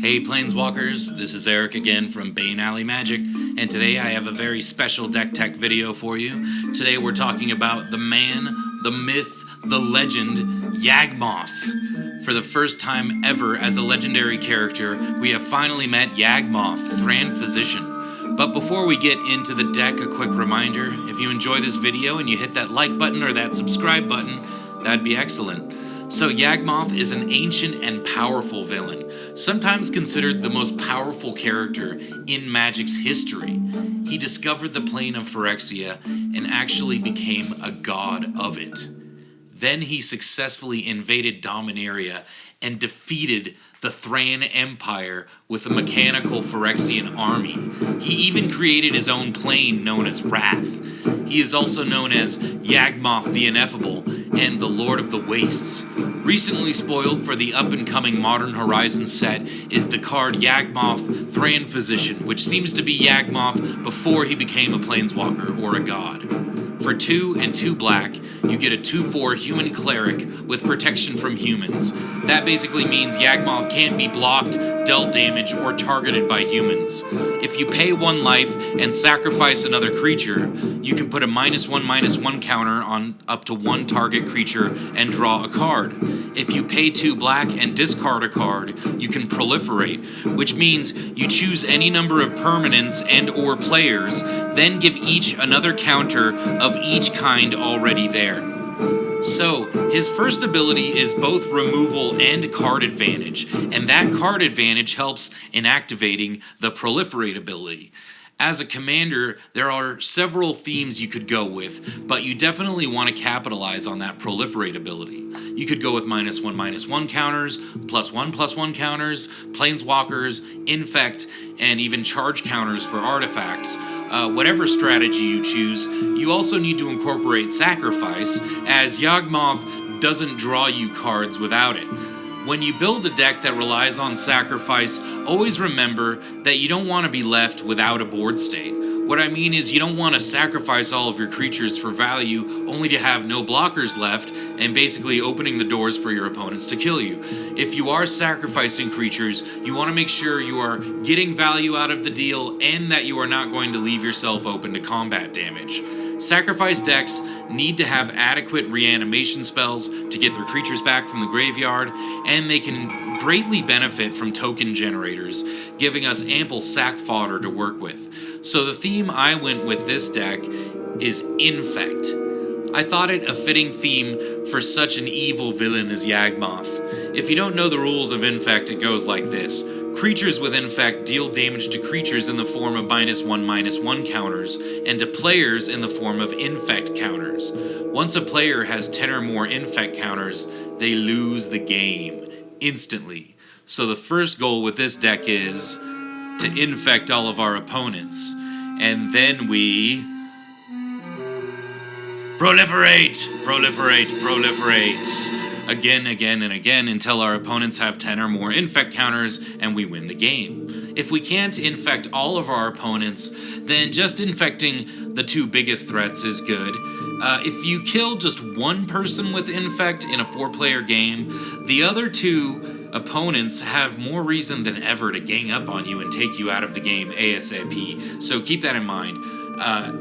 Hey Planeswalkers, this is Eric again from Bane Alley Magic, and today I have a very special deck tech video for you. Today we're talking about the man, the myth, the legend, Yawgmoth. For the first time ever as a legendary character, we have finally met Yawgmoth, Thran Physician. But before we get into the deck, a quick reminder, if you enjoy this video and you hit that like button or that subscribe button, that'd be excellent. So Yawgmoth is an ancient and powerful villain, sometimes considered the most powerful character in Magic's history. He discovered the plane of Phyrexia and actually became a god of it. Then he successfully invaded Dominaria and defeated the Thran Empire with a mechanical Phyrexian army. He even created his own plane known as Wrath. He is also known as Yawgmoth the Ineffable and the Lord of the Wastes. Recently spoiled for the up-and-coming Modern Horizons set is the card Yawgmoth Thran Physician, which seems to be Yawgmoth before he became a Planeswalker or a god. For 2 and 2 black, you get a 2/4 human cleric with protection from humans. That basically means Yawgmoth can't be blocked, dealt damage, or targeted by humans. If you pay 1 life and sacrifice another creature, you can put a -1/-1 counter on up to 1 target creature and draw a card. If you pay 2 black and discard a card, you can proliferate, which means you choose any number of permanents and or players, then give each another counter of each kind already there. So, his first ability is both removal and card advantage, and that card advantage helps in activating the proliferate ability. As a commander, there are several themes you could go with, but you definitely want to capitalize on that proliferate ability. You could go with -1/-1 counters, +1/+1 counters, Planeswalkers, Infect, and even charge counters for artifacts. Whatever strategy you choose, you also need to incorporate sacrifice, as Yawgmoth doesn't draw you cards without it. When you build a deck that relies on sacrifice, always remember that you don't want to be left without a board state. What I mean is you don't want to sacrifice all of your creatures for value only to have no blockers left and basically opening the doors for your opponents to kill you. If you are sacrificing creatures, you want to make sure you are getting value out of the deal and that you are not going to leave yourself open to combat damage. Sacrifice decks need to have adequate reanimation spells to get their creatures back from the graveyard, and they can greatly benefit from token generators, giving us ample sack fodder to work with. So the theme I went with this deck is Infect. I thought it a fitting theme for such an evil villain as Yawgmoth. If you don't know the rules of Infect, it goes like this. Creatures with Infect deal damage to creatures in the form of -1/-1 counters, and to players in the form of Infect counters. Once a player has 10 or more Infect counters, they lose the game instantly. So the first goal with this deck is to infect all of our opponents, and then we proliferate, again and again until our opponents have 10 or more infect counters and we win the game. If we can't infect all of our opponents, then just infecting the 2 biggest threats is good. If you kill just 1 person with infect in a 4-player game, the other 2 opponents have more reason than ever to gang up on you and take you out of the game ASAP. So keep that in mind.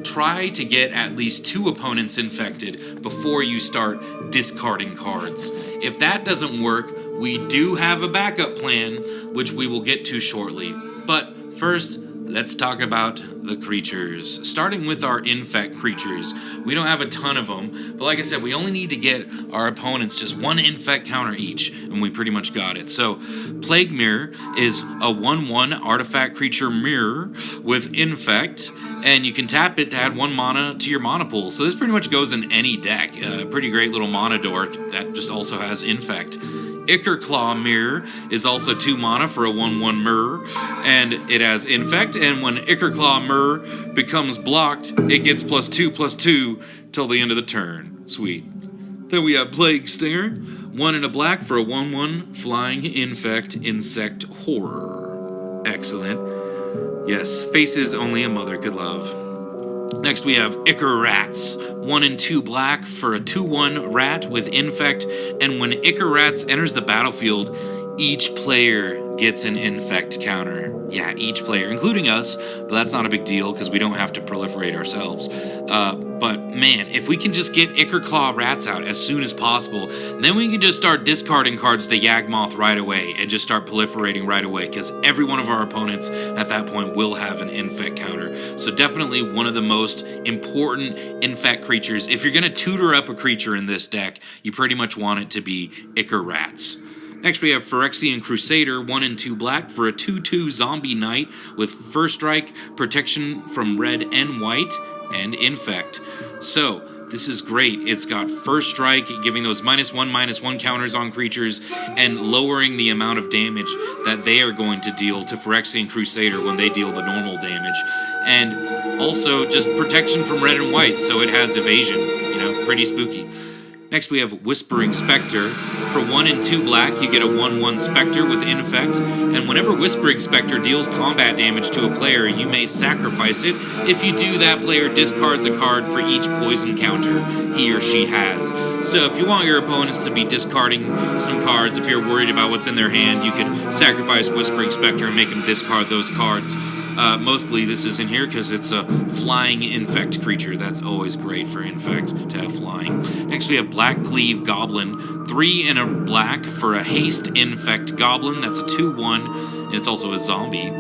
Try to get at least 2 opponents infected before you start discarding cards. If that doesn't work, we do have a backup plan, which we will get to shortly. But first, let's talk about the creatures. Starting with our Infect creatures. We don't have a ton of them, but like I said, we only need to get our opponents just 1 Infect counter each, and we pretty much got it. So, Plague Mirror is a 1/1 artifact creature mirror with Infect, and you can tap it to add 1 mana to your mana pool. So this pretty much goes in any deck. Pretty great little mana dork that just also has Infect. Claw Mirror is also 2 mana for a 1/1 mirror, and it has Infect, and when Claw Mirror becomes blocked, it gets +2/+2 till the end of the turn. Sweet. Then we have Plague Stinger, 1 and a black for a 1/1 flying Infect insect horror. Excellent. Yes, faces only a mother could love. Next we have Rats, 1 and 2 black for a 2/1 rat with Infect, and when Rats enters the battlefield, each player gets an Infect counter. Yeah, each player, including us, but that's not a big deal because we don't have to proliferate ourselves. But man, if we can just get Ichor Rats out as soon as possible, then we can just start discarding cards to Yawgmoth right away and just start proliferating right away, because every one of our opponents at that point will have an Infect counter. So definitely one of the most important Infect creatures. If you're going to tutor up a creature in this deck, you pretty much want it to be Ichor Rats. Next we have Phyrexian Crusader, 1 and 2 black for a 2/2 zombie knight with first strike, protection from red and white, and Infect. So this is great. It's got first strike, giving those -1/-1 counters on creatures and lowering the amount of damage that they are going to deal to Phyrexian Crusader when they deal the normal damage. And also just protection from red and white, so it has evasion, pretty spooky. Next we have Whispering Spectre. For 1 and 2 black, you get a 1/1 Spectre with Infect, and whenever Whispering Spectre deals combat damage to a player, you may sacrifice it. If you do, that player discards a card for each poison counter he or she has. So if you want your opponents to be discarding some cards, if you're worried about what's in their hand, you can sacrifice Whispering Spectre and make them discard those cards. Mostly this is in here because it's a flying Infect creature. That's always great for Infect to have flying. Next we have Black Cleave Goblin, 3 and a black for a haste Infect Goblin. That's a 2/1, and it's also a zombie.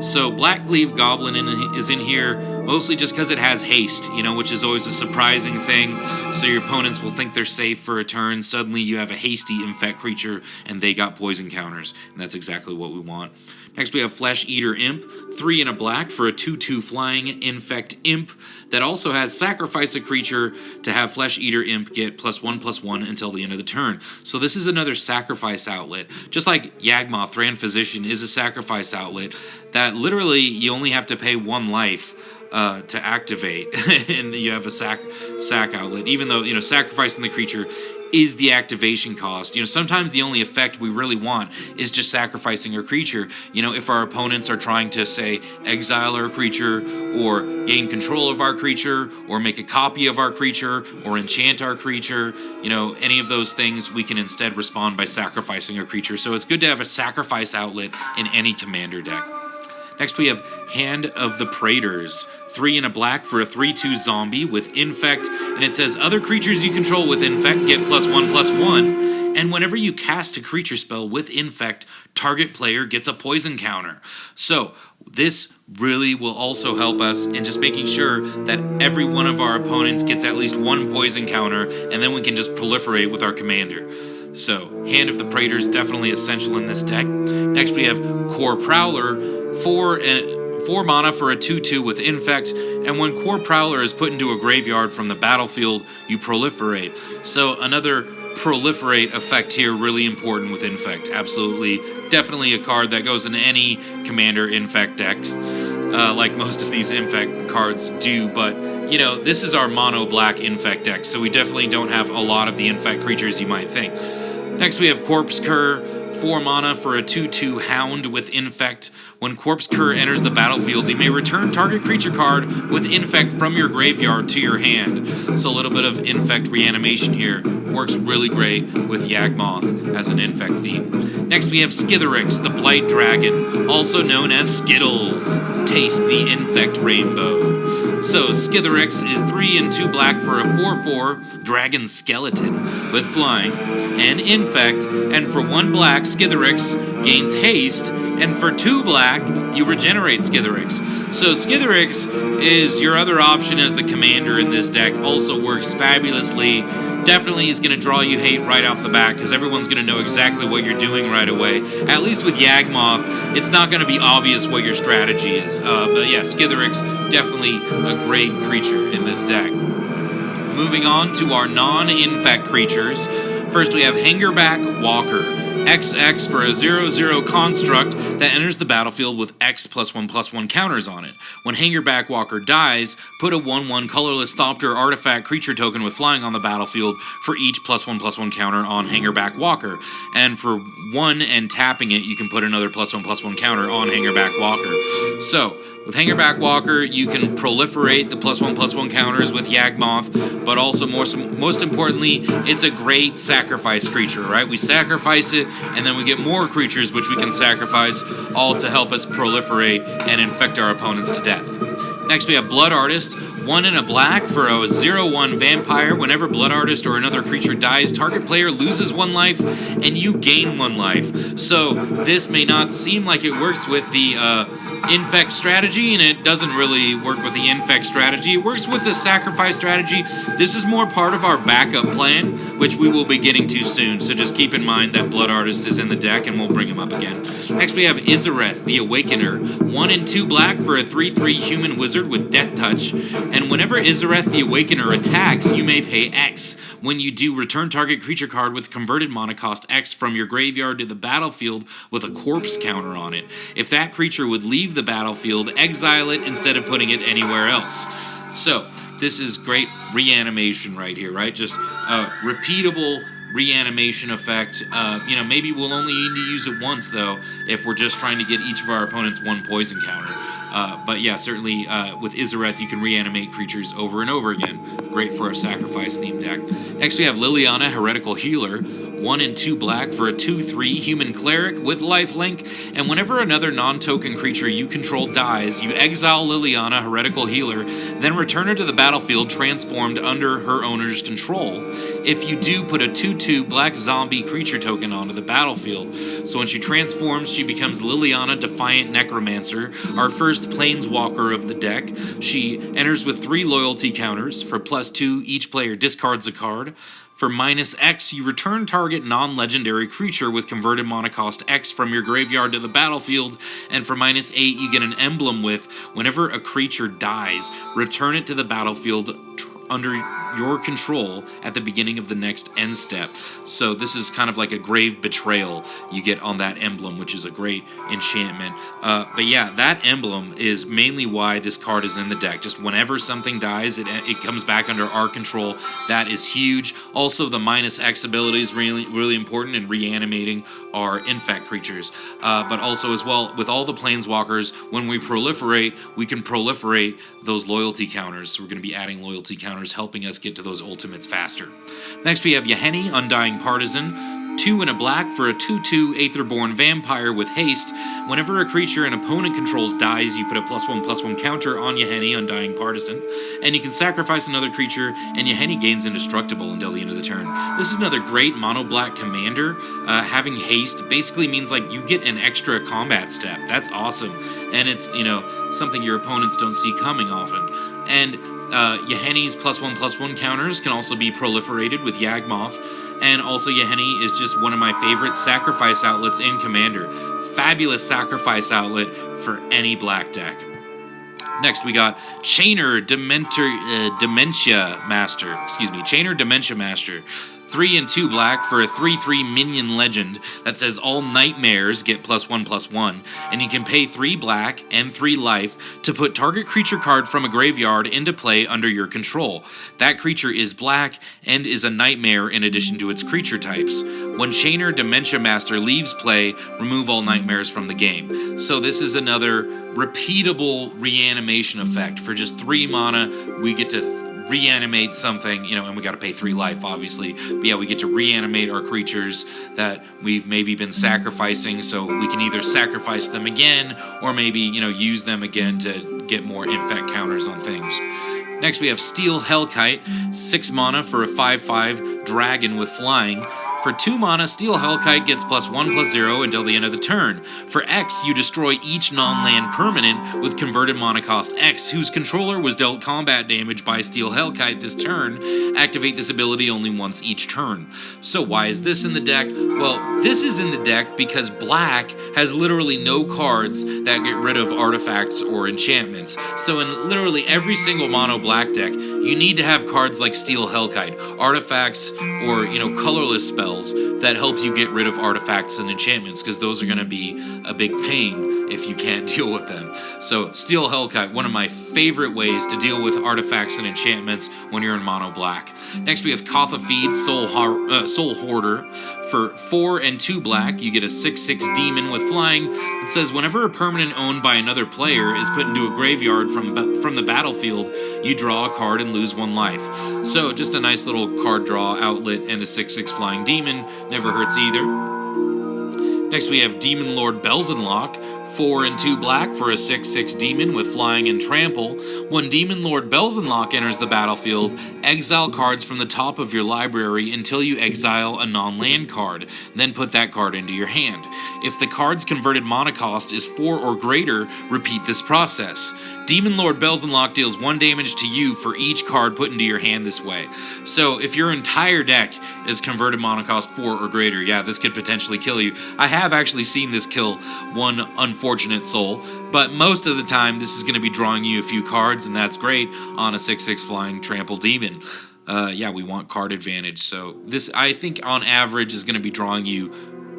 So Black Cleave Goblin is in here mostly just because it has haste, which is always a surprising thing. So your opponents will think they're safe for a turn. Suddenly you have a hasty Infect creature, and they got poison counters, and that's exactly what we want. Next we have Flesh Eater Imp, 3 and a black for a 2/2 flying Infect Imp that also has sacrifice a creature to have Flesh Eater Imp get +1/+1 until the end of the turn. So this is another sacrifice outlet. Just like Yawgmoth, Thran Physician is a sacrifice outlet that literally you only have to pay 1 life to activate, and you have a sack outlet, even though, sacrificing the creature is the activation cost. Sometimes the only effect we really want is just sacrificing a creature. If our opponents are trying to, say, exile our creature, or gain control of our creature, or make a copy of our creature, or enchant our creature, any of those things, we can instead respond by sacrificing a creature. So it's good to have a sacrifice outlet in any commander deck. Next we have Hand of the Praetors, 3 and a black for a 3/2 zombie with Infect, and it says other creatures you control with Infect get +1/+1, and whenever you cast a creature spell with Infect, target player gets a poison counter. So this really will also help us in just making sure that every one of our opponents gets at least 1 poison counter, and then we can just proliferate with our commander. So Hand of the Praetors definitely essential in this deck. Next we have Core Prowler, 4 mana for a 2/2 with Infect, and when Core Prowler is put into a graveyard from the battlefield, you proliferate. So another proliferate effect here, really important with Infect. Absolutely, definitely a card that goes in any commander Infect decks, like most of these Infect cards do, but this is our mono black Infect deck, so we definitely don't have a lot of the Infect creatures you might think. Next we have Corpse Cur, 4 mana for a 2/2 Hound with Infect. When Corpse Cur enters the battlefield, you may return target creature card with Infect from your graveyard to your hand. So a little bit of Infect reanimation here. Works really great with Yawgmoth as an Infect theme. Next we have Skithiryx, the Blight Dragon, also known as Skittles. Taste the Infect Rainbow. So Skithiryx is 3 and 2 black for a 4/4 Dragon Skeleton with flying and Infect, and for 1 black, Skithiryx gains haste, and for 2 black, you regenerate Skithiryx. So Skithiryx is your other option as the commander in this deck. Also works fabulously. Definitely is going to draw you hate right off the bat, because everyone's going to know exactly what you're doing right away. At least with Yawgmoth, it's not going to be obvious what your strategy is. But yeah, Skithiryx, definitely a great creature in this deck. Moving on to our non-Infect creatures. First we have Hangerback Walker, XX for a 0/0 construct that enters the battlefield with X +1/+1 counters on it. When Hangerback Walker dies, put a 1/1 colorless Thopter artifact creature token with flying on the battlefield for each +1/+1 counter on Hangerback Walker. And for 1 and tapping it, you can put another +1/+1 counter on Hangerback Walker. So With Hangerback Walker, you can proliferate the +1/+1 counters with Yawgmoth, but also most importantly, it's a great sacrifice creature, right? We sacrifice it, and then we get more creatures which we can sacrifice, all to help us proliferate and infect our opponents to death. Next, we have Blood Artist. 1 and a black for a 0/1 vampire. Whenever Blood Artist or another creature dies, target player loses 1 life and you gain 1 life. So this may not seem like it works with the Infect strategy, and it doesn't really work with the Infect strategy. It works with the sacrifice strategy. This is more part of our backup plan, which we will be getting to soon, so just keep in mind that Blood Artist is in the deck, and we'll bring him up again. Next we have Izareth, the Awakener. 1 and 2 black for a 3/3 human wizard with Death Touch, and whenever Izareth, the Awakener, attacks, you may pay X. When you do, return target creature card with converted mana cost X from your graveyard to the battlefield with a corpse counter on it. If that creature would leave the battlefield, exile it instead of putting it anywhere else. So this is great reanimation right here, right? Just a repeatable reanimation effect. Maybe we'll only need to use it once, though, if we're just trying to get each of our opponents 1 poison counter. But yeah, certainly with Izareth, you can reanimate creatures over and over again. Great for a sacrifice-themed deck. Next, we have Liliana, Heretical Healer. 1 and 2 black for a 2/3 human cleric with lifelink. And whenever another non-token creature you control dies, you exile Liliana, Heretical Healer, then return her to the battlefield transformed under her owner's control. If you do, put a 2/2 black zombie creature token onto the battlefield. So when she transforms, she becomes Liliana, Defiant Necromancer, our first Planeswalker of the deck. She enters with 3 loyalty counters. For +2, each player discards a card. For -X, you return target non-legendary creature with converted mana cost X from your graveyard to the battlefield, and for -8, you get an emblem with, whenever a creature dies, return it to the battlefield under your control at the beginning of the next end step. So this is kind of like a Grave Betrayal you get on that emblem, which is a great enchantment. But yeah, that emblem is mainly why this card is in the deck. Just whenever something dies, it comes back under our control. That is huge. Also, the -X ability is really important in reanimating our Infect creatures. But also as well, with all the Planeswalkers, when we proliferate, we can proliferate those loyalty counters. So we're going to be adding loyalty counters, helping us get to those ultimates faster. Next we have Yahenni, Undying Partisan. 2 and a black for a 2/2 Aetherborn Vampire with haste. Whenever a creature an opponent controls dies, you put a +1/+1 counter on Yahenni, Undying Partisan, and you can sacrifice another creature, and Yahenni gains indestructible until the end of the turn. This is another great mono-black commander. Having haste basically means like you get an extra combat step. That's awesome, and it's something your opponents don't see coming often. And Yahenni's +1/+1 counters can also be proliferated with Yawgmoth. And also Yahenni is just one of my favorite sacrifice outlets in Commander. Fabulous sacrifice outlet for any black deck. Next we got Chainer Dementia Master. Chainer Dementia Master. 3 and 2 black for a 3/3 minion legend that says all nightmares get +1/+1, and you can pay 3 black and 3 life to put target creature card from a graveyard into play under your control. That creature is black and is a nightmare in addition to its creature types. When Chainer Dementia Master leaves play, remove all nightmares from the game. So this is another repeatable reanimation effect. For just 3 mana, we get to reanimate something, and we got to pay 3 life, obviously. But yeah, we get to reanimate our creatures that we've maybe been sacrificing, so we can either sacrifice them again, or maybe, use them again to get more Infect counters on things. Next, we have Steel Hellkite, 6 mana for a 5/5 dragon with flying. For 2 mana, Steel Hellkite gets +1/+0 until the end of the turn. For X, you destroy each non-land permanent with converted mana cost X, whose controller was dealt combat damage by Steel Hellkite this turn. Activate this ability only once each turn. So why is this in the deck? Well, this is in the deck because black has literally no cards that get rid of artifacts or enchantments. So in literally every single mono black deck, you need to have cards like Steel Hellkite, artifacts, or colorless spells that help you get rid of artifacts and enchantments, because those are going to be a big pain if you can't deal with them. So Steel Hellkite, one of my favorite ways to deal with artifacts and enchantments when you're in mono black. Next we have Kothafeed, Soul Hoarder. For 4 and 2 black, you get a 6/6 demon with flying. It says whenever a permanent owned by another player is put into a graveyard from the battlefield, you draw a card and lose 1 life. So just a nice little card draw outlet, and a 6/6 flying demon never hurts either. Next we have Demon Lord Belzenlock, 4 and 2 black for a 6/6 demon with flying and trample. When Demon Lord Belzenlock enters the battlefield, exile cards from the top of your library until you exile a non-land card, then put that card into your hand. If the card's converted mana cost is 4 or greater, repeat this process. Demon Lord Belzenlock deals 1 damage to you for each card put into your hand this way. So if your entire deck is converted mana cost 4 or greater, yeah, this could potentially kill you. I have actually seen this kill one unfortunate soul, but most of the time this is going to be drawing you a few cards, and that's great on a 6/6 flying trample demon. Yeah, we want card advantage, so this, I think, on average is going to be drawing you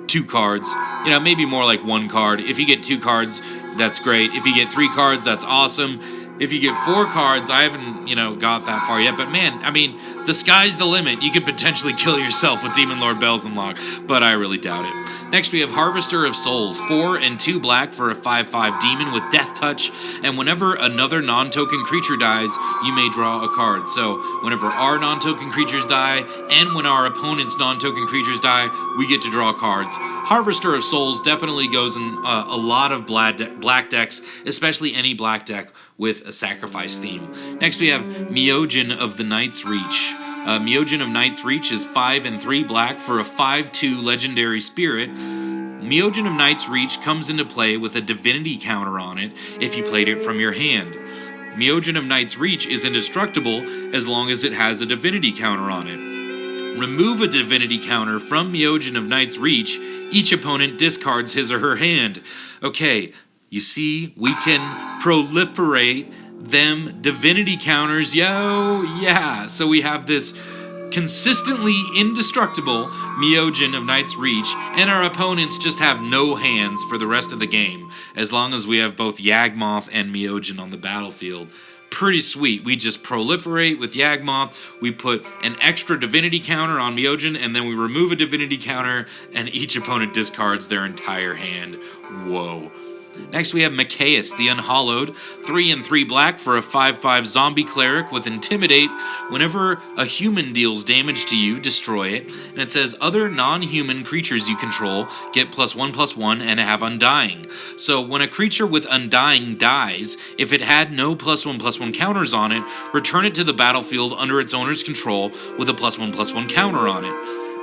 2 cards. You know, maybe more like 1 card. If you get 2 cards, that's great. If you get 3 cards, that's awesome. If you get 4 cards, I haven't, got that far yet. But man, I mean, the sky's the limit. You could potentially kill yourself with Demon Lord Belzenlock, but I really doubt it. Next, we have Harvester of Souls, 4 and 2 black for a 5/5 demon with Death Touch, and whenever another non-token creature dies, you may draw a card. So whenever our non-token creatures die, and when our opponent's non-token creatures die, we get to draw cards. Harvester of Souls definitely goes in a lot of black decks, especially any black deck with a sacrifice theme. Next, we have Myojin of the Night's Reach. Myojin of Night's Reach is 5 and 3 black for a 5/2 legendary spirit. Myojin of Night's Reach comes into play with a divinity counter on it if you played it from your hand. Myojin of Night's Reach is indestructible as long as it has a divinity counter on it. Remove a divinity counter from Myojin of Night's Reach, each opponent discards his or her hand. Okay, you see, we can proliferate them divinity counters, yeah. So we have this consistently indestructible Myojin of Night's Reach, and our opponents just have no hands for the rest of the game, as long as we have both Yawgmoth and Myojin on the battlefield. Pretty sweet. We just proliferate with Yawgmoth, we put an extra divinity counter on Myojin, and then we remove a divinity counter, and each opponent discards their entire hand. Whoa. Next we have Mikaeus the Unhallowed, 3 and 3 black for a 5/5 zombie cleric with Intimidate. Whenever a human deals damage to you, destroy it. And it says other non-human creatures you control get +1/+1 and have Undying. So when a creature with Undying dies, if it had no +1/+1 counters on it, return it to the battlefield under its owner's control with a +1/+1 counter on it.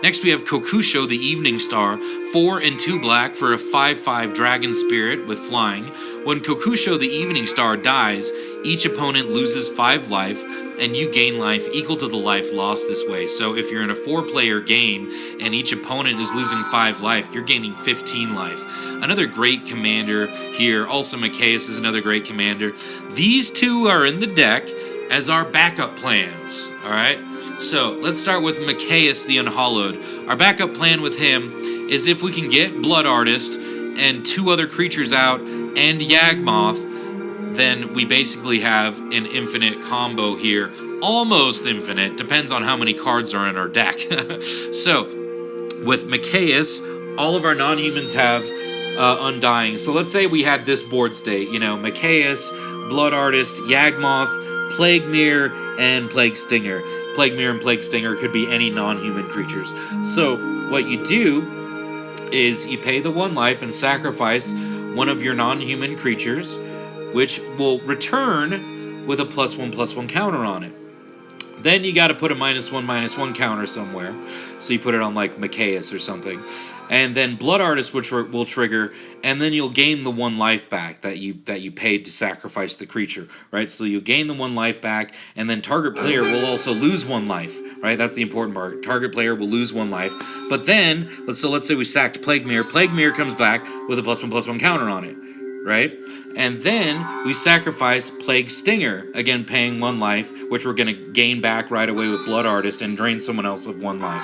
Next we have Kokusho the Evening Star, 4 and 2 black for a 5/5 dragon spirit with flying. When Kokusho the Evening Star dies, each opponent loses 5 life, and you gain life equal to the life lost this way. So if you're in a 4-player game and each opponent is losing 5 life, you're gaining 15 life. Another great commander here. Also Mikaeus is another great commander. These two are in the deck as our backup plans, alright? So let's start with Mikaeus the Unhallowed. Our backup plan with him is if we can get Blood Artist and 2 other creatures out and Yawgmoth, then we basically have an infinite combo here. Almost infinite, depends on how many cards are in our deck. So with Mikaeus, all of our non-humans have Undying. So let's say we had this board state, Mikaeus, Blood Artist, Yawgmoth, Plague Mirror, and Plague Stinger. Plague Mirror and Plague Stinger could be any non-human creatures. So what you do is you pay the 1 life and sacrifice one of your non-human creatures, which will return with a +1/+1 counter on it. Then you got to put a -1/-1 counter somewhere. So you put it on like Mikaeus or something. And then Blood Artist will trigger, and then you'll gain the 1 life back that you paid to sacrifice the creature, right? So you'll gain the 1 life back, and then target player will also lose 1 life, right? That's the important part. Target player will lose 1 life. But then, let's say we sacked Plague Mirror. Plague Mirror comes back with a +1/+1 counter on it, right? And then we sacrifice Plague Stinger, again paying 1 life, which we're going to gain back right away with Blood Artist and drain someone else of 1 life.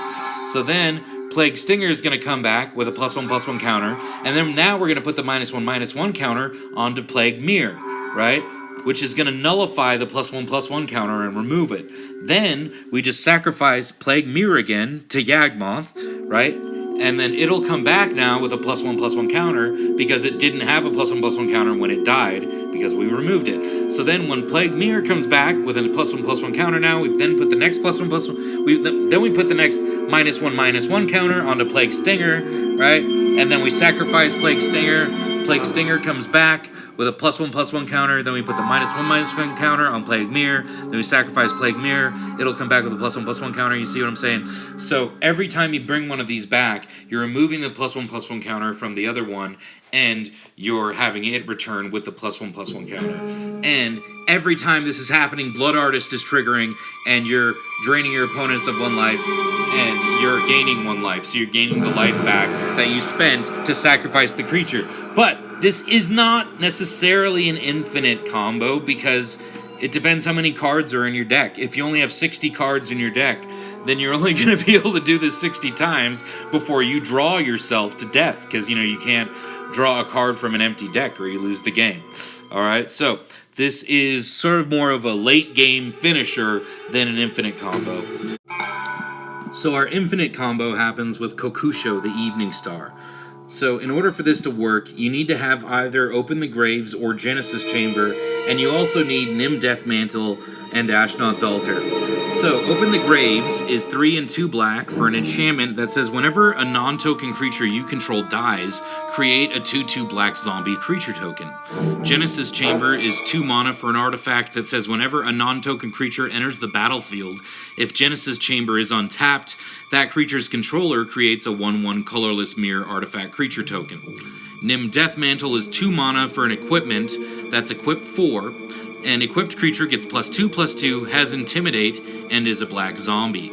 So then Plague Stinger is going to come back with a +1/+1 counter, and then now we're going to put the -1/-1 counter onto Plague Mirror, right? Which is going to nullify the +1/+1 counter and remove it. Then we just sacrifice Plague Mirror again to Yawgmoth, right? and then it'll come back now with a +1/+1 counter because it didn't have a +1/+1 counter when it died because we removed it. So then when Plague Mirror comes back with a +1/+1 counter now, we then put the next +1/+1, then we put the next -1/-1 counter onto Plague Stinger, right? And then we sacrifice Plague Stinger. Plague Stinger comes back with a +1/+1 counter, then we put the -1/-1 counter on Plague Mirror, then we sacrifice Plague Mirror, it'll come back with a +1/+1 counter, you see what I'm saying? So every time you bring one of these back, you're removing the +1/+1 counter from the other one, and you're having it return with the +1/+1 counter. And every time this is happening, Blood Artist is triggering, and you're draining your opponents of 1 life, and you're gaining 1 life, so you're gaining the life back that you spent to sacrifice the creature. But this is not necessarily an infinite combo because it depends how many cards are in your deck. If you only have 60 cards in your deck, then you're only going to be able to do this 60 times before you draw yourself to death, because, you know, you can't draw a card from an empty deck or you lose the game. Alright, so this is sort of more of a late game finisher than an infinite combo. So our infinite combo happens with Kokusho, the Evening Star. So in order for this to work, you need to have either Open the Graves or Genesis Chamber, and you also need Nim Deathmantle and Ashnod's Altar. So Open the Graves is 3 and 2 black for an enchantment that says whenever a non-token creature you control dies, create a 2/2 black zombie creature token. Genesis Chamber is 2 mana for an artifact that says whenever a non-token creature enters the battlefield, if Genesis Chamber is untapped, that creature's controller creates a 1/1 colorless mirror artifact creature token. Nim Deathmantle is 2 mana for an equipment that's equipped 4. An equipped creature gets +2/+2, has Intimidate, and is a black zombie.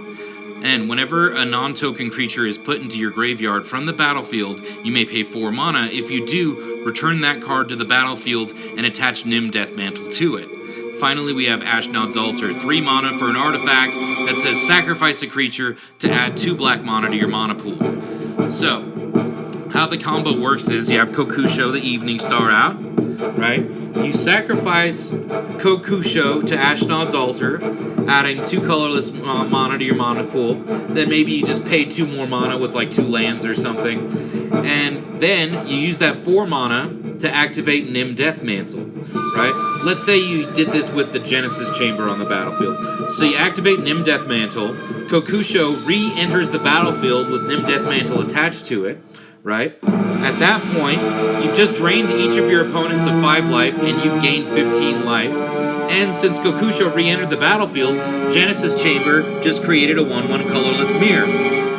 And whenever a non-token creature is put into your graveyard from the battlefield, you may pay 4 mana. If you do, return that card to the battlefield and attach Nim Deathmantle to it. Finally, we have Ashnod's Altar, 3 mana for an artifact that says sacrifice a creature to add 2 black mana to your mana pool. So, how the combo works is you have Kokusho, the Evening Star, out, right? You sacrifice Kokusho to Ashnod's Altar, adding 2 colorless mana to your mana pool. Then maybe you just pay 2 more mana with like 2 lands or something. And then you use that 4 mana to activate Nim Deathmantle, right? Let's say you did this with the Genesis Chamber on the battlefield. So you activate Nim Deathmantle, Kokusho re-enters the battlefield with Nim Deathmantle attached to it, right? At that point, you've just drained each of your opponents of 5 life, and you've gained 15 life. And since Kokusho re-entered the battlefield, Genesis Chamber just created a 1/1 colorless mirror.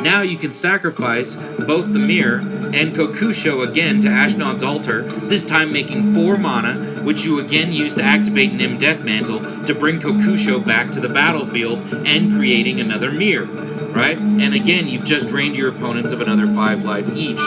Now you can sacrifice both the mirror and Kokusho again to Ashnod's Altar, this time making 4 mana, which you again use to activate Nim Deathmantle to bring Kokusho back to the battlefield and creating another mirror. Right? And again, you've just drained your opponents of another 5 life each,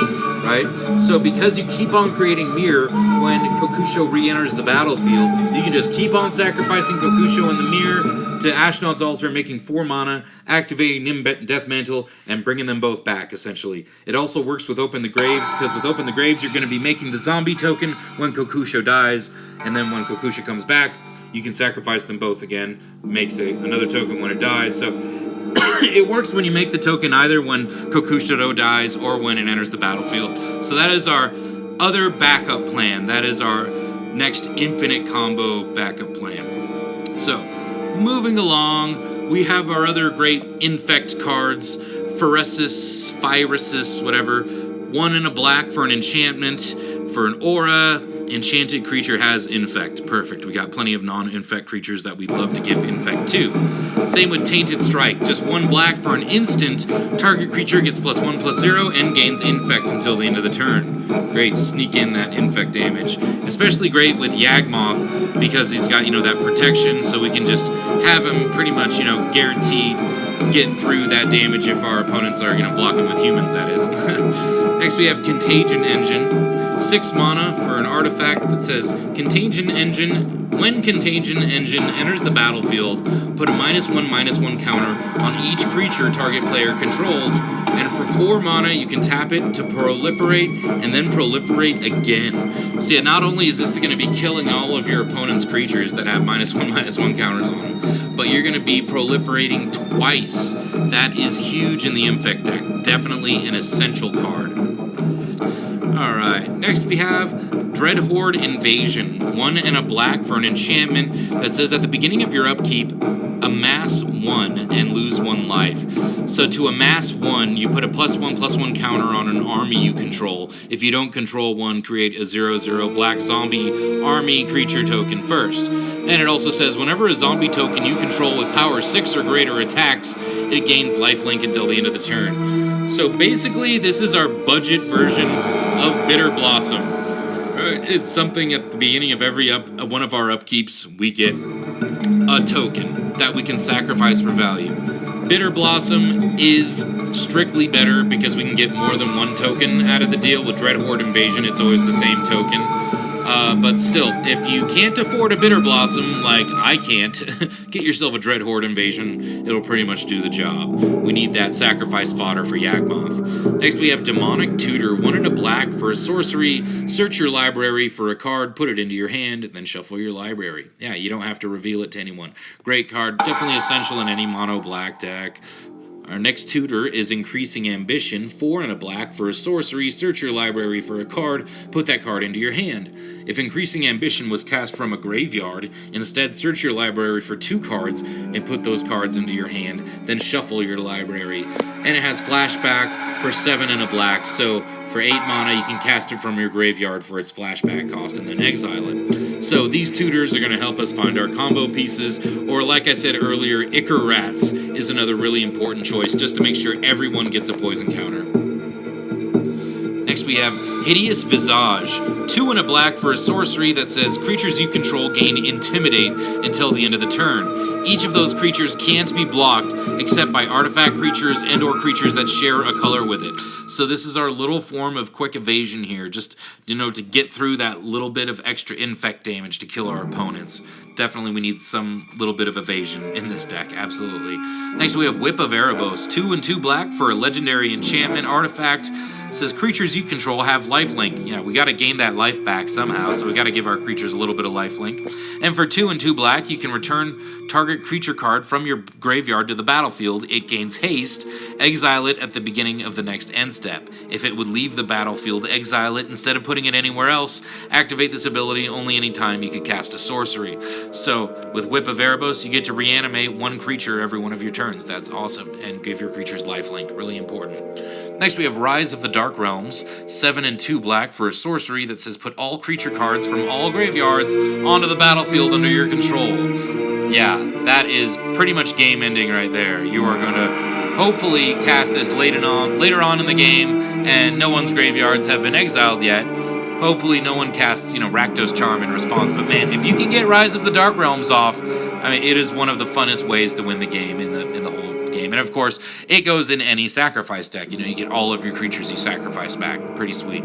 right? So because you keep on creating mirror when Kokusho re-enters the battlefield, you can just keep on sacrificing Kokusho in the mirror to Ashnod's Altar, making 4 mana, activating Nim Deathmantle, and bringing them both back, essentially. It also works with Open the Graves, because with Open the Graves, you're going to be making the zombie token when Kokusho dies, and then when Kokusho comes back, you can sacrifice them both again, makes another token when it dies, so it works when you make the token either when Kokusho dies or when it enters the battlefield. So that is our other backup plan. That is our next infinite combo backup plan. So, moving along, we have our other great Infect cards. Phyresis, whatever. 1 and a black for an enchantment. For an aura, enchanted creature has Infect. Perfect. We got plenty of non-Infect creatures that we'd love to give Infect to. Same with Tainted Strike. Just 1 black for an instant. Target creature gets +1/+0 and gains Infect until the end of the turn. Great. Sneak in that Infect damage. Especially great with Yawgmoth because he's got, that protection, so we can just have him pretty much, guaranteed get through that damage if our opponents are, blocking with humans, that is. Next we have Contagion Engine. 6 mana for an artifact that says Contagion Engine. When Contagion Engine enters the battlefield, put a -1/-1 counter on each creature target player controls, and for 4 mana you can tap it to proliferate and then proliferate again. So yeah, not only is this going to be killing all of your opponent's creatures that have -1/-1 counters on them, but you're going to be proliferating twice. That is huge in the Infect deck. Definitely an essential card. Alright, next we have Dreadhorde Invasion. 1 and a black for an enchantment that says at the beginning of your upkeep, amass 1 and lose 1 life. So to amass 1, you put a +1/+1 counter on an army you control. If you don't control 1, create a 0/0 black zombie army creature token first. And it also says whenever a zombie token you control with power 6 or greater attacks, it gains lifelink until the end of the turn. So basically, this is our budget version of Bitter Blossom. It's something at the beginning of every one of our upkeeps, we get a token that we can sacrifice for value. Bitter Blossom is strictly better because we can get more than 1 token out of the deal. With Dreadhorde Invasion, it's always the same token. But still, if you can't afford a Bitter Blossom, like I can't, get yourself a Dreadhorde Invasion. It'll pretty much do the job. We need that sacrifice fodder for Yawgmoth. Next, we have Demonic Tutor. 1 and a black for a sorcery. Search your library for a card, put it into your hand, then shuffle your library. Yeah, you don't have to reveal it to anyone. Great card, definitely essential in any mono black deck. Our next tutor is Increasing Ambition. 4 and a black for a sorcery. Search your library for a card, put that card into your hand. If Increasing Ambition was cast from a graveyard, instead search your library for 2 cards and put those cards into your hand, then shuffle your library. And it has flashback for 7 and a black, so for 8 mana you can cast it from your graveyard for its flashback cost and then exile it. So these tutors are going to help us find our combo pieces, or like I said earlier, Ichor Rats is another really important choice just to make sure everyone gets a poison counter. Next we have Hideous Visage. 2 and a black for a sorcery that says creatures you control gain Intimidate until the end of the turn. Each of those creatures can't be blocked except by artifact creatures and or creatures that share a color with it. So this is our little form of quick evasion here, just, you know, to get through that little bit of extra infect damage to kill our opponents. Definitely we need some little bit of evasion in this deck, absolutely. Next we have Whip of Erebos. 2 and 2 black for a legendary enchantment artifact. It says creatures you control have lifelink. Yeah, we got to gain that life back somehow, so we got to give our creatures a little bit of lifelink. And for 2 and 2 black, you can return target creature card from your graveyard to the battlefield. It gains haste. Exile it at the beginning of the next end step. If it would leave the battlefield, exile it instead of putting it anywhere else. Activate this ability only anytime you could cast a sorcery. So with Whip of Erebos, you get to reanimate 1 creature every one of your turns. That's awesome, and give your creatures lifelink. Really important. Next we have Rise of the Dark Realms. 7 and 2 black for a sorcery that says put all creature cards from all graveyards onto the battlefield under your control. Yeah, that is pretty much game ending right there. You are going to hopefully cast this later on in the game, and no one's graveyards have been exiled yet. Hopefully no one casts, Rakdos Charm in response. But man, if you can get Rise of the Dark Realms off, I mean, it is one of the funnest ways to win the game in the whole game. And of course, it goes in any sacrifice deck. You get all of your creatures you sacrificed back. Pretty sweet.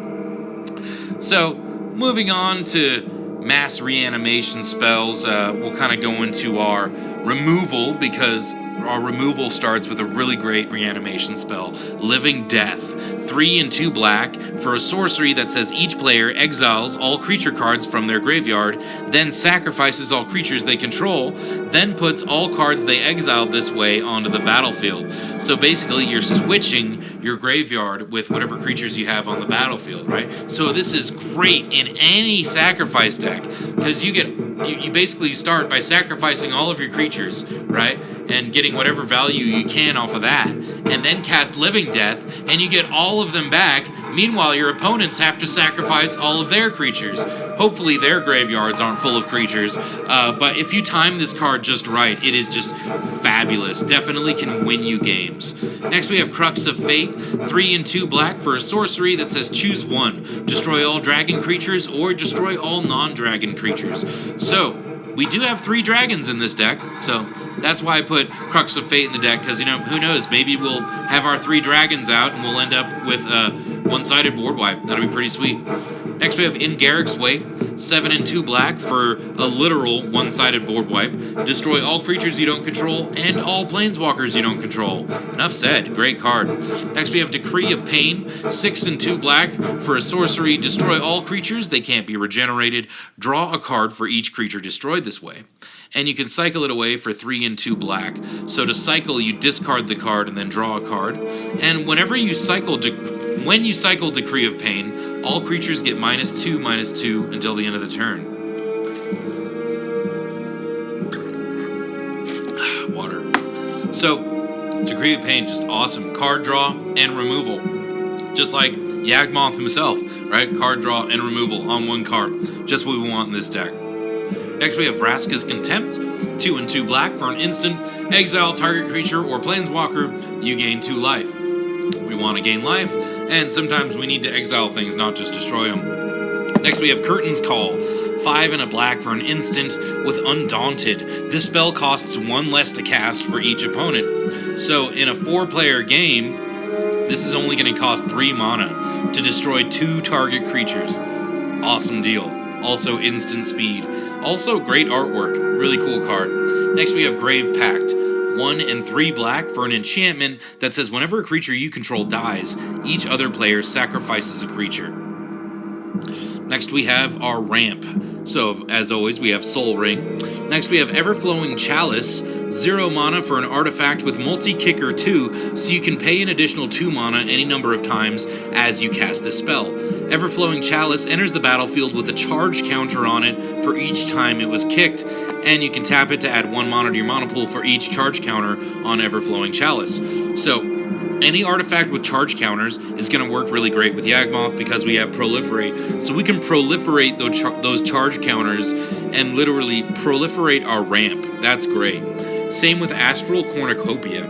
So, moving on to mass reanimation spells, we'll kind of go into our removal, because our removal starts with a really great reanimation spell, Living Death. 3 and 2 black for a sorcery that says each player exiles all creature cards from their graveyard, then sacrifices all creatures they control, then puts all cards they exiled this way onto the battlefield. So basically you're switching your graveyard with whatever creatures you have on the battlefield, right? So this is great in any sacrifice deck, because you basically start by sacrificing all of your creatures, right? And getting whatever value you can off of that. And then cast Living Death, and you get all of them back. Meanwhile, your opponents have to sacrifice all of their creatures. Hopefully their graveyards aren't full of creatures, but if you time this card just right, it is just fabulous. Definitely can win you games. Next we have Crux of Fate. 3 and 2 black for a sorcery that says choose 1. Destroy all dragon creatures or destroy all non-dragon creatures. So, we do have 3 dragons in this deck, so that's why I put Crux of Fate in the deck, because, who knows, maybe we'll have our 3 dragons out and we'll end up with one-sided board wipe. That'll be pretty sweet. Next we have In Garrick's Way, 7 and 2 black for a literal one-sided board wipe. Destroy all creatures you don't control and all planeswalkers you don't control. Enough said, great card. Next we have Decree of Pain, 6 and 2 black for a sorcery. Destroy all creatures, they can't be regenerated. Draw a card for each creature destroyed this way. And you can cycle it away for 3 and 2 black. So to cycle, you discard the card and then draw a card. And when you cycle Decree of Pain, all creatures get -2/-2 until the end of the turn. Water. So, Decree of Pain, just awesome. Card draw and removal. Just like Yawgmoth himself, right? Card draw and removal on one card. Just what we want in this deck. Next we have Vraska's Contempt, 2 and 2 black for an instant. Exile target creature or planeswalker, you gain 2 life. We want to gain life, and sometimes we need to exile things, not just destroy them. Next we have Curtain's Call, 5 and a black for an instant with Undaunted. This spell costs 1 less to cast for each opponent. So in a 4-player game, this is only going to cost 3 mana to destroy 2 target creatures. Awesome deal. Also instant speed. Also great artwork. Really cool card. Next we have Grave Pact. 1 and 3 black for an enchantment that says whenever a creature you control dies, each other player sacrifices a creature. Next we have our ramp. So, as always, we have Soul Ring. Next we have Everflowing Chalice, 0 mana for an artifact with multi-kicker 2, so you can pay an additional 2 mana any number of times as you cast this spell. Everflowing Chalice enters the battlefield with a charge counter on it for each time it was kicked, and you can tap it to add 1 mana to your mana pool for each charge counter on Everflowing Chalice. So, any artifact with charge counters is going to work really great with Yawgmoth because we have Proliferate. So we can proliferate those charge counters and literally proliferate our ramp. That's great. Same with Astral Cornucopia.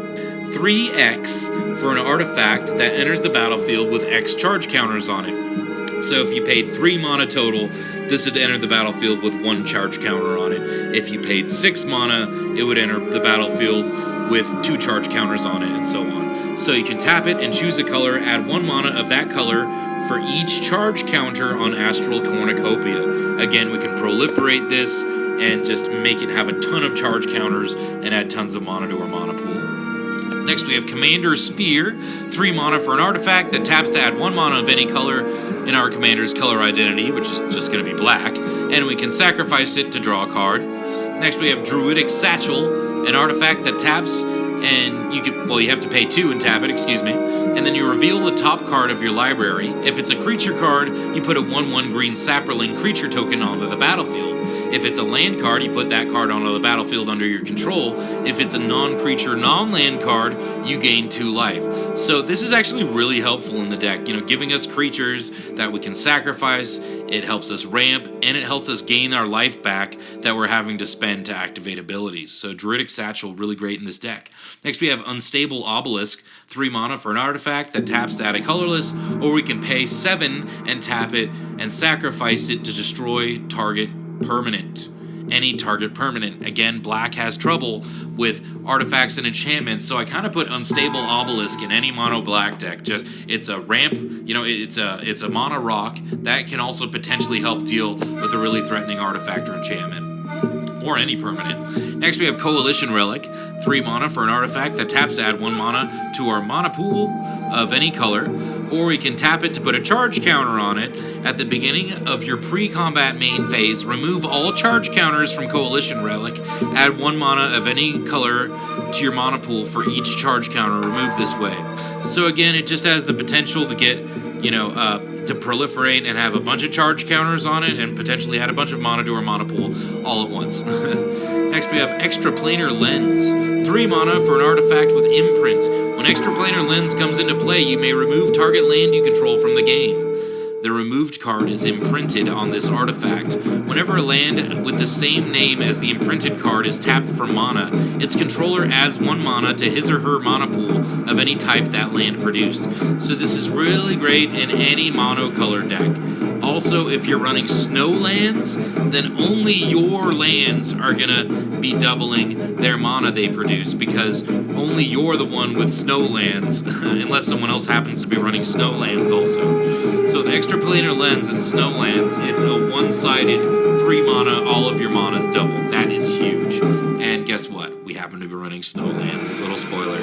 3x for an artifact that enters the battlefield with X charge counters on it. So if you paid 3 mana total, this would enter the battlefield with 1 charge counter on it. If you paid 6 mana, it would enter the battlefield with 2 charge counters on it, and so on. So you can tap it and choose a color, add 1 mana of that color for each charge counter on Astral Cornucopia. Again, we can proliferate this and just make it have a ton of charge counters and add tons of mana to our mana pool. Next we have Commander's Sphere, 3 mana for an artifact that taps to add 1 mana of any color in our commander's color identity, which is just going to be black, and we can sacrifice it to draw a card. Next we have Druidic Satchel, an artifact that taps, and you have to pay 2 and tap it, and then you reveal the top card of your library. If it's a creature card, you put a 1/1 green Saproling creature token onto the battlefield. If it's a land card, you put that card onto the battlefield under your control. If it's a non-creature, non-land card, you gain 2 life. So this is actually really helpful in the deck, giving us creatures that we can sacrifice. It helps us ramp, and it helps us gain our life back that we're having to spend to activate abilities. So Druidic Satchel, really great in this deck. Next we have Unstable Obelisk, 3 mana for an artifact that taps to add a colorless, or we can pay 7 and tap it and sacrifice it to destroy target permanent. Any target permanent. Again, black has trouble with artifacts and enchantments, so I kind of put Unstable Obelisk in any mono black deck. It's a ramp, it's a mono rock that can also potentially help deal with a really threatening artifact or enchantment. Or any permanent. Next we have Coalition Relic, 3 mana for an artifact that taps to add 1 mana to our mana pool of any color, or we can tap it to put a charge counter on it. At the beginning of your pre-combat main phase, remove all charge counters from Coalition Relic, add 1 mana of any color to your mana pool for each charge counter removed this way. So again, it just has the potential to get, to proliferate and have a bunch of charge counters on it and potentially add a bunch of mana to our mana pool all at once. Next we have Extraplanar Lens, 3 mana for an artifact with Imprint. When Extraplanar Lens comes into play, you may remove target land you control from the game. The removed card is imprinted on this artifact. Whenever a land with the same name as the imprinted card is tapped for mana, its controller adds 1 mana to his or her mana pool of any type that land produced. So this is really great in any mono color deck. Also, if you're running snow lands, then only your lands are gonna be doubling their mana they produce, because only you're the one with snow lands, unless someone else happens to be running snow lands also. So the extraplanar lens and snow lands, it's a one-sided 3 mana, all of your mana's double. That is huge. And guess what? We happen to be running Snowlands. Little spoiler.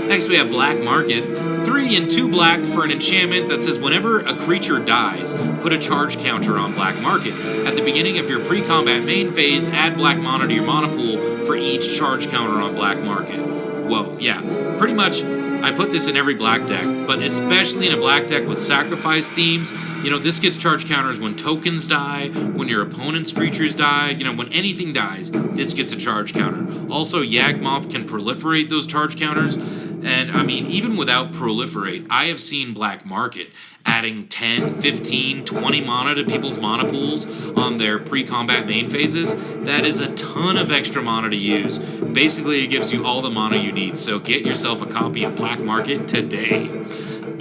Next we have Black Market. 3 and 2 black for an enchantment that says whenever a creature dies, put a charge counter on Black Market. At the beginning of your pre-combat main phase, add black mana to your mana pool for each charge counter on Black Market. Whoa, yeah. Pretty much, I put this in every black deck, but especially in a black deck with sacrifice themes. You know, this gets charge counters when tokens die, when your opponent's creatures die, you know, when anything dies, this gets a charge counter. Also, Yawgmoth can proliferate those charge counters, and I mean, even without proliferate, I have seen Black Market adding 10, 15, 20 mana to people's mana pools on their pre-combat main phases. That is a ton of extra mana to use. Basically, it gives you all the mana you need, so get yourself a copy of Black Market today.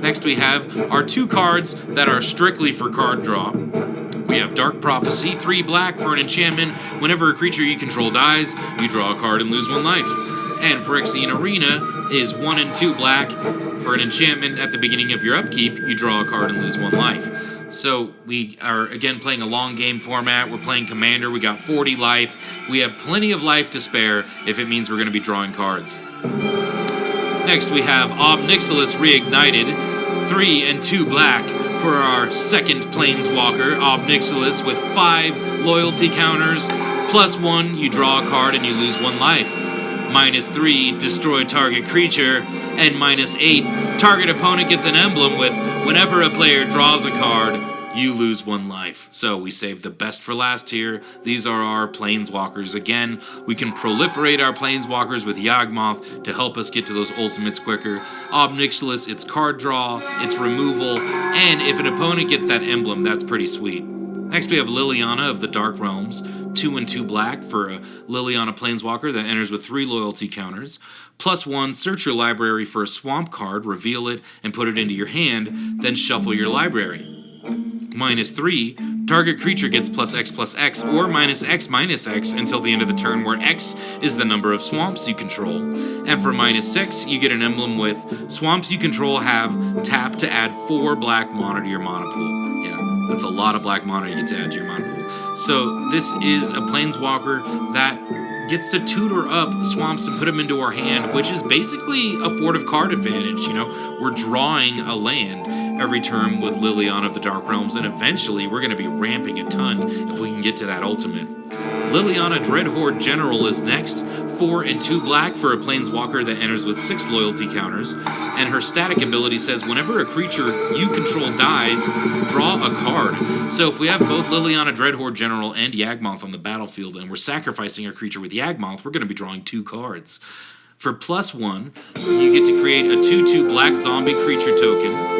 Next we have our 2 cards that are strictly for card draw. We have Dark Prophecy, 3 black for an enchantment. Whenever a creature you control dies, you draw a card and lose 1 life. And Phyrexian Arena is 1 and 2 black for an enchantment. At the beginning of your upkeep, you draw a card and lose 1 life. So we are, again, playing a long game format. We're playing Commander. We got 40 life. We have plenty of life to spare if it means we're going to be drawing cards. Next we have Ob Nixilis Reignited, 3 and 2 black for our second Planeswalker, Ob Nixilis, with 5 loyalty counters. +1, you draw a card and you lose 1 life. -3, destroy target creature. And -8, target opponent gets an emblem with whenever a player draws a card, you lose 1 life. So we saved the best for last here. These are our Planeswalkers. Again, we can proliferate our Planeswalkers with Yawgmoth to help us get to those ultimates quicker. Ob Nixilis, it's card draw, it's removal, and if an opponent gets that emblem, that's pretty sweet. Next we have Liliana of the Dark Realms, 2 and 2 black for a Liliana Planeswalker that enters with 3 loyalty counters. +1, search your library for a swamp card, reveal it, and put it into your hand, then shuffle your library. -3, target creature gets +X/+X or -X/-X until the end of the turn, where X is the number of swamps you control. And for -6, you get an emblem with swamps you control have tap to add 4 black mana to your mana pool. Yeah, that's a lot of black mana you get to add to your mana pool. So this is a Planeswalker that gets to tutor up swamps and put them into our hand, which is basically a fort card advantage. You know, we're drawing a land every turn with Liliana of the Dark Realms, and eventually we're going to be ramping a ton if we can get to that ultimate. Liliana Dreadhorde General is next, 4 and 2 black for a Planeswalker that enters with 6 loyalty counters, and her static ability says whenever a creature you control dies, draw a card. So if we have both Liliana Dreadhorde General and Yawgmoth on the battlefield, and we're sacrificing a creature with Yawgmoth, we're going to be drawing 2 cards. For +1, you get to create a 2/2 black zombie creature token.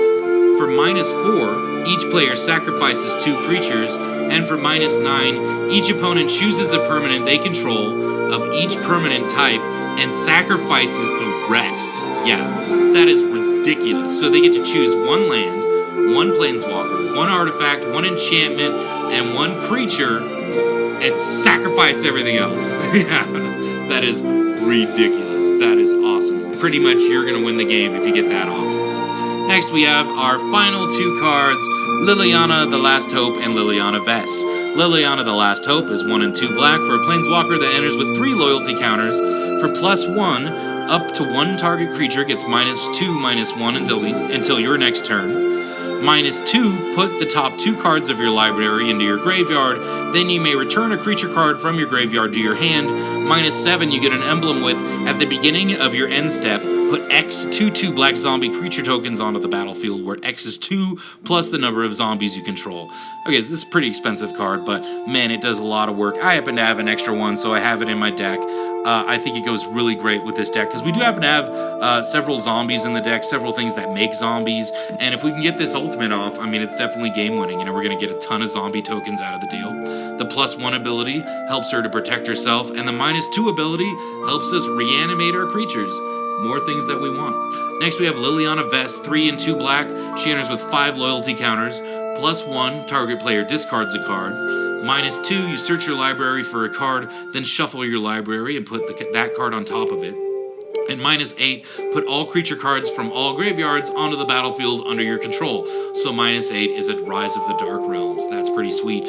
For -4, each player sacrifices 2 creatures, and for -9, each opponent chooses a permanent they control of each permanent type and sacrifices the rest. Yeah, that is ridiculous. So they get to choose 1 land, 1 Planeswalker, 1 artifact, 1 enchantment, and 1 creature, and sacrifice everything else. Yeah, that is ridiculous. That is awesome. Pretty much you're going to win the game if you get that off. Next we have our final 2 cards, Liliana the Last Hope and Liliana Vess. Liliana the Last Hope is 1 and 2 black for a Planeswalker that enters with 3 loyalty counters. For +1, up to 1 target creature gets -2/-1 until your next turn. -2, put the top 2 cards of your library into your graveyard, then you may return a creature card from your graveyard to your hand. -7, you get an emblem with, at the beginning of your end step, put X 2/2 black zombie creature tokens onto the battlefield, where X is 2 plus the number of zombies you control. Okay, so this is a pretty expensive card, but man, it does a lot of work. I happen to have an extra one, so I have it in my deck. I think it goes really great with this deck, because we do happen to have several zombies in the deck, several things that make zombies, and if we can get this ultimate off, I mean, it's definitely game-winning. You know, we're going to get a ton of zombie tokens out of the deal. The +1 ability helps her to protect herself, and the -2 ability helps us reanimate our creatures. More things that we want. Next we have Liliana Vess, 3 and 2 black. She enters with 5 loyalty counters. +1, target player discards a card. -2, you search your library for a card, then shuffle your library and put that card on top of it. And -8, put all creature cards from all graveyards onto the battlefield under your control. So -8 is a Rise of the Dark Realms. That's pretty sweet.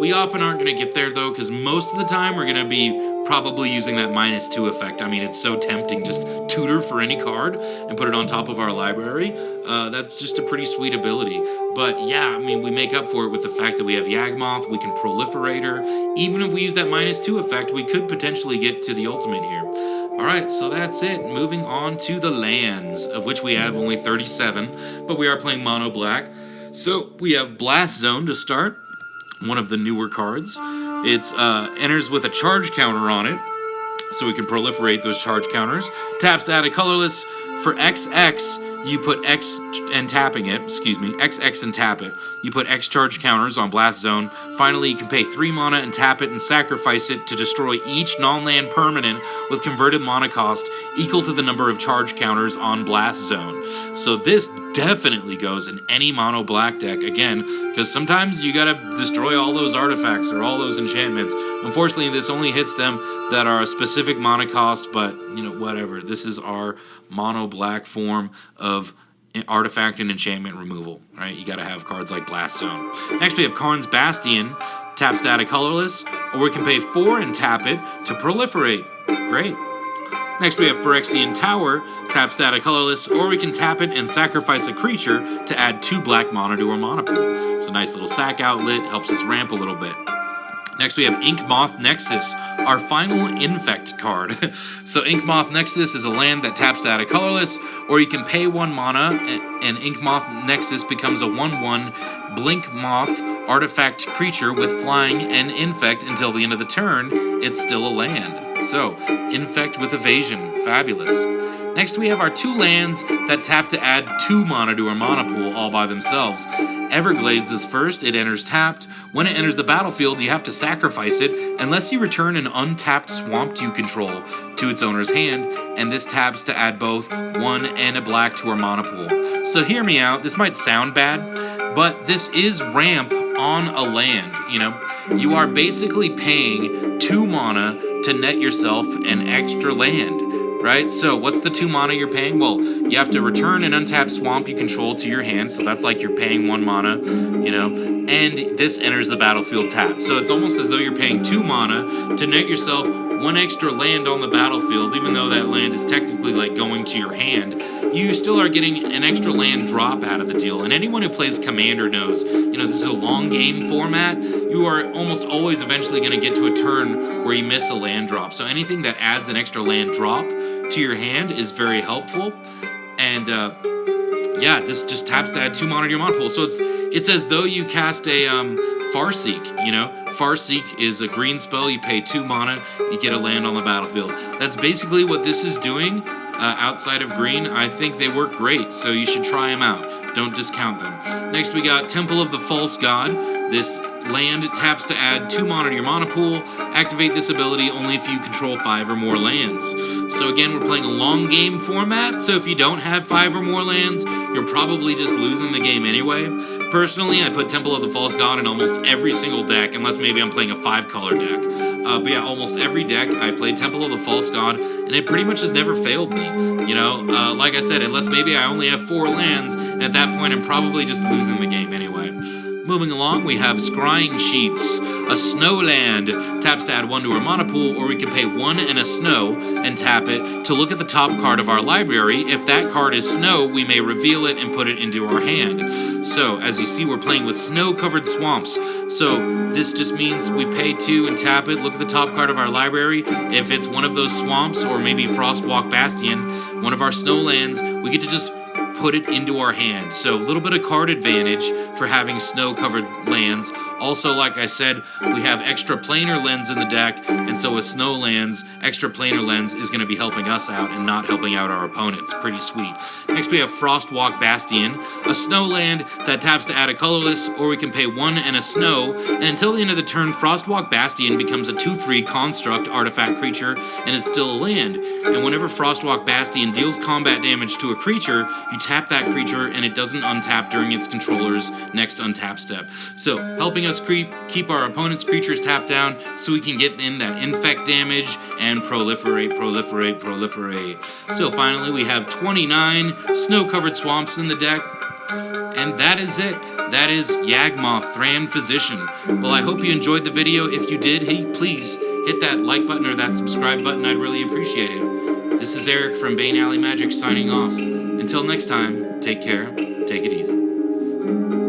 We often aren't going to get there, though, because most of the time we're going to be probably using that -2 effect. I mean, it's so tempting. Just tutor for any card and put it on top of our library. That's just a pretty sweet ability. But yeah, I mean, we make up for it with the fact that we have Yawgmoth, we can proliferate her. Even if we use that -2 effect, we could potentially get to the ultimate here. Alright, so that's it. Moving on to the lands, of which we have only 37, but we are playing mono black. So we have Blast Zone to start, one of the newer cards. It's enters with a charge counter on it, so we can proliferate those charge counters. Taps to add a colorless. For XX, you put X and tapping it, XX and tap it. You put X charge counters on Blast Zone. Finally, you can pay 3 mana and tap it and sacrifice it to destroy each non-land permanent with converted mana cost equal to the number of charge counters on Blast Zone. So this definitely goes in any mono black deck, again, because sometimes you gotta destroy all those artifacts or all those enchantments. Unfortunately, this only hits them that are a specific mana cost, but, you know, whatever. This is our mono black form of artifact and enchantment removal, right? You gotta have cards like Blast Zone. Next we have Karn's Bastion, taps to add a colorless, or we can pay 4 and tap it to proliferate. Great. Next we have Phyrexian Tower, taps to add a colorless, or we can tap it and sacrifice a creature to add 2 black mana to our mana pool. It's a nice little sack outlet, helps us ramp a little bit. Next we have Yawgmoth Nexus, our final Infect card. So Yawgmoth Nexus is a land that taps to add a colorless, or you can pay 1 mana, and Yawgmoth Nexus becomes a 1/1 Blink Moth artifact creature with flying and Infect until the end of the turn. It's still a land. So, Infect with evasion. Fabulous. Next we have our 2 lands that tap to add 2 mana to our mana pool all by themselves. Everglades is first, it enters tapped. When it enters the battlefield, you have to sacrifice it unless you return an untapped swamp you control to its owner's hand, and this taps to add both 1 and a black to our mana pool. So hear me out, this might sound bad, but this is ramp on a land, you know? You are basically paying 2 mana to net yourself an extra land. Right? So what's the 2 mana you're paying? Well, you have to return an untapped swamp you control to your hand, so that's like you're paying 1 mana, you know, and this enters the battlefield tapped. So it's almost as though you're paying 2 mana to net yourself 1 extra land on the battlefield, even though that land is technically like going to your hand. You still are getting an extra land drop out of the deal, and anyone who plays Commander knows, you know, this is a long game format. You are almost always eventually going to get to a turn where you miss a land drop. So anything that adds an extra land drop to your hand is very helpful. And yeah, this just taps to add 2 mana to your mana pool. So it's as though you cast a Farseek, you know? Farseek is a green spell, you pay 2 mana, you get a land on the battlefield. That's basically what this is doing. Outside of green, I think they work great, so you should try them out. Don't discount them. Next we got Temple of the False God. This land taps to add 2 mana to your mana pool. Activate this ability only if you control 5 or more lands. So again, we're playing a long game format, so if you don't have 5 or more lands, you're probably just losing the game anyway. Personally, I put Temple of the False God in almost every single deck, unless maybe I'm playing a 5-color deck. But yeah, almost every deck I play Temple of the False God, and it pretty much has never failed me. You know, like I said, unless maybe I only have 4 lands, and at that point I'm probably just losing the game anyway. Moving along, we have Scrying Sheets, a snow land. Taps to add 1 to our mana pool, or we can pay 1 and a snow and tap it to look at the top card of our library. If that card is snow, we may reveal it and put it into our hand. So, as you see, we're playing with snow-covered swamps. So, this just means we pay 2 and tap it, look at the top card of our library. If it's one of those swamps, or maybe Frostwalk Bastion, one of our snow lands, we get to just put it into our hand. So a little bit of card advantage for having snow-covered lands. Also, like I said, we have extra planar lens in the deck, and so with snow lands, extra planar lens is going to be helping us out and not helping out our opponents. Pretty sweet. Next we have Frostwalk Bastion, a snow land that taps to add a colorless, or we can pay 1 and a snow, and until the end of the turn, Frostwalk Bastion becomes a 2/3 construct artifact creature, and it's still a land. And whenever Frostwalk Bastion deals combat damage to a creature, you tap that creature and it doesn't untap during its controller's next untap step. So, helping us keep our opponent's creatures tapped down so we can get in that infect damage and proliferate. So finally, we have 29 snow-covered swamps in the deck, and that is it. That is Yawgmoth, Thran Physician. Well, I hope you enjoyed the video. If you did, hey, please hit that like button or that subscribe button. I'd really appreciate it. This is Eric from Bane Alley Magic signing off. Until next time, take care, take it easy.